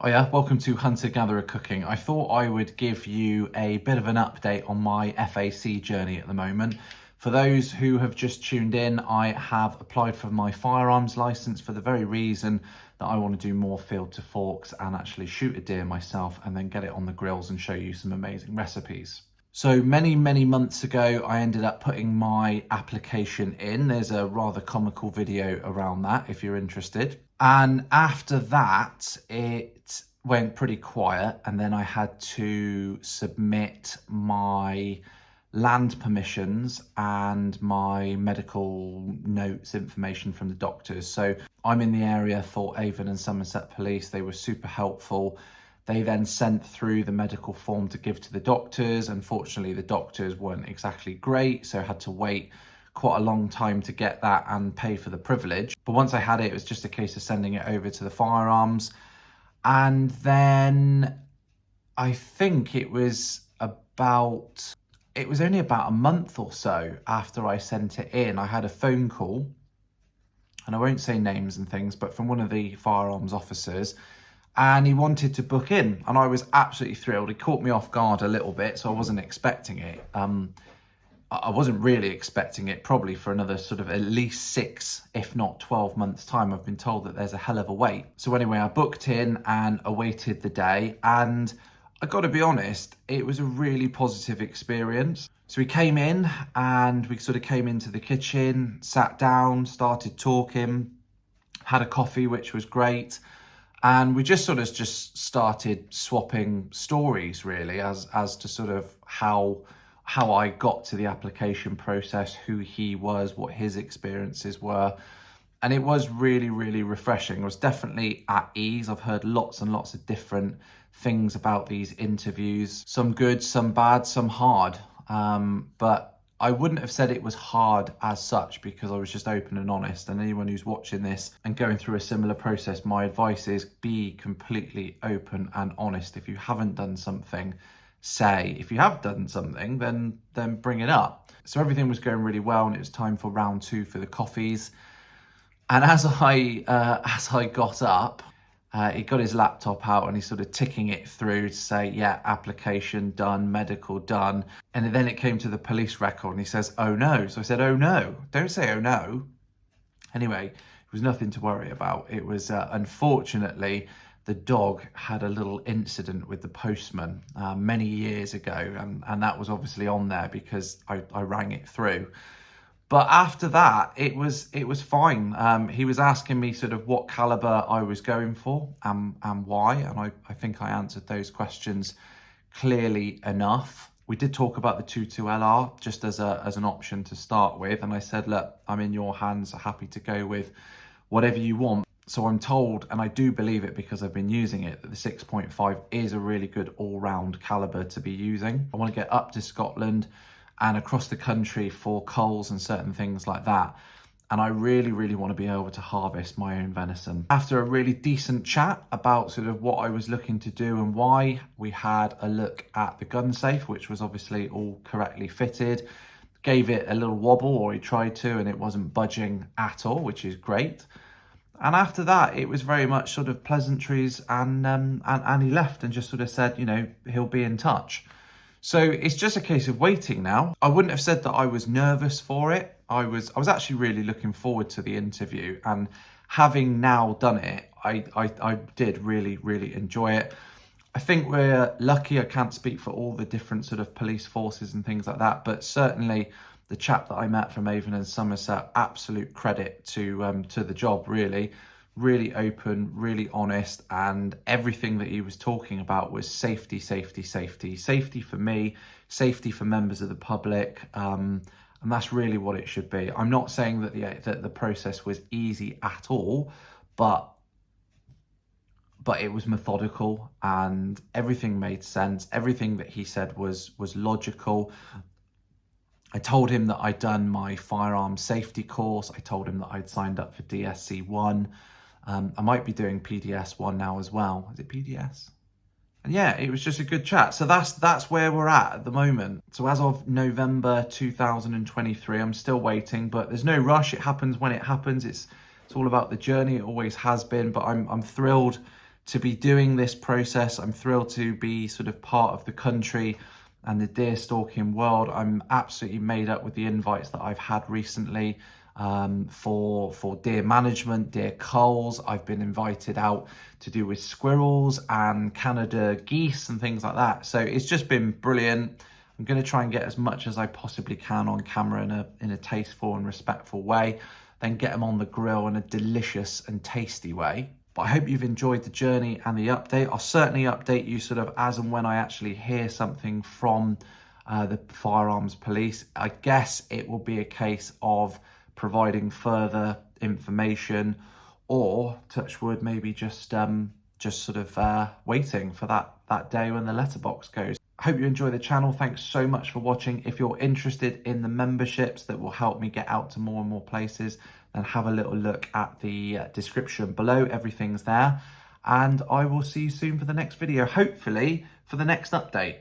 Hiya, welcome to Hunter Gatherer Cooking. I thought I would give you a bit of an update on my FAC journey at the moment. For those who have just tuned in, I have applied for my firearms license for the very reason that I want to do more field to forks and actually shoot a deer myself and then get it on the grills and show you some amazing recipes. So many months ago, I ended up putting my application in. There's a rather comical video around that if you're interested. And after that, it went pretty quiet. And then I had to submit my land permissions and my medical notes information from the doctors. So I'm in the area for Avon and Somerset Police. They were super helpful. They then sent through the medical form to give to the doctors. Unfortunately, the doctors weren't exactly great, so I had to wait quite a long time to get that and pay for the privilege. But once I had it, it was just a case of sending it over to the firearms. And then I think it was only about a month or so after I sent it in, I had a phone call, and I won't say names and things, but from one of the firearms officers, and he wanted to book in, and I was absolutely thrilled. He caught me off guard a little bit, so I wasn't expecting it. I wasn't really expecting it probably for another sort of at least 6, if not 12 months time. I've been told that there's a hell of a wait. So anyway, I booked in and awaited the day, and I got to be honest, it was a really positive experience. So we came in and we sort of came into the kitchen, sat down, started talking, had a coffee, which was great. And we just started swapping stories really as to sort of how I got to the application process, who he was, what his experiences were. And it was really refreshing. I was definitely at ease. I've heard lots and lots of different things about these interviews, some good, some bad, some hard. But I wouldn't have said it was hard as such, because I was just open and honest. And anyone who's watching this and going through a similar process, my advice is be completely open and honest. If you haven't done something, say. If you have done something, then bring it up. So everything was going really well, and it was time for round 2 for the coffees. And as I got up, he got his laptop out and he's sort of ticking it through to say, yeah, application done, medical done. And then it came to the police record and he says, oh no. So I said, oh no, don't say oh no. Anyway, it was nothing to worry about. It was, unfortunately, the dog had a little incident with the postman many years ago. And that was obviously on there because I rang it through. But after that, it was fine. He was asking me sort of what caliber I was going for and why. And I think I answered those questions clearly enough. We did talk about the 22LR just as an option to start with. And I said, look, I'm in your hands, happy to go with whatever you want. So I'm told, and I do believe it because I've been using it, that the 6.5 is a really good all-round caliber to be using. I want to get up to Scotland and across the country for culls and certain things like that. And I really want to be able to harvest my own venison. After a really decent chat about sort of what I was looking to do and why, we had a look at the gun safe, which was obviously all correctly fitted. Gave it a little wobble, or he tried to, and it wasn't budging at all, which is great. And after that, it was very much sort of pleasantries, and he left and just sort of said, you know, he'll be in touch. So it's just a case of waiting now. I wouldn't have said that I was nervous for it. I was actually really looking forward to the interview, and having now done it, I did really enjoy it. I think we're lucky. I can't speak for all the different sort of police forces and things like that, but certainly the chap that I met from Avon and Somerset, absolute credit to the job, really open, really honest, and everything that he was talking about was safety for me, safety for members of the public, and that's really what it should be. I'm not saying that the process was easy at all, but it was methodical and everything made sense. Everything that he said was logical. I told him that I'd done my firearms safety course. I told him that I'd signed up for DSC 1. I might be doing PDS 1 now as well. Is it PDS? And yeah, it was just a good chat. So that's where we're at the moment. So as of November 2023, I'm still waiting, but there's no rush. It happens when it happens. It's all about the journey. It always has been, but I'm thrilled to be doing this process. I'm thrilled to be sort of part of the country and the deer stalking world. I'm absolutely made up with the invites that I've had recently for deer management, deer culls. I've been invited out to do with squirrels and Canada geese and things like that. So it's just been brilliant. I'm going to try and get as much as I possibly can on camera in a tasteful and respectful way, then get them on the grill in a delicious and tasty way. But I hope you've enjoyed the journey and the update. I'll certainly update you sort of as and when I actually hear something from the Firearms Police. I guess it will be a case of providing further information, or touch wood, maybe just sort of waiting for that day when the letterbox goes. I hope you enjoy the channel. Thanks so much for watching. If you're interested in the memberships that will help me get out to more and more places, then have a little look at the description below. Everything's there. And I will see you soon for the next video, hopefully for the next update.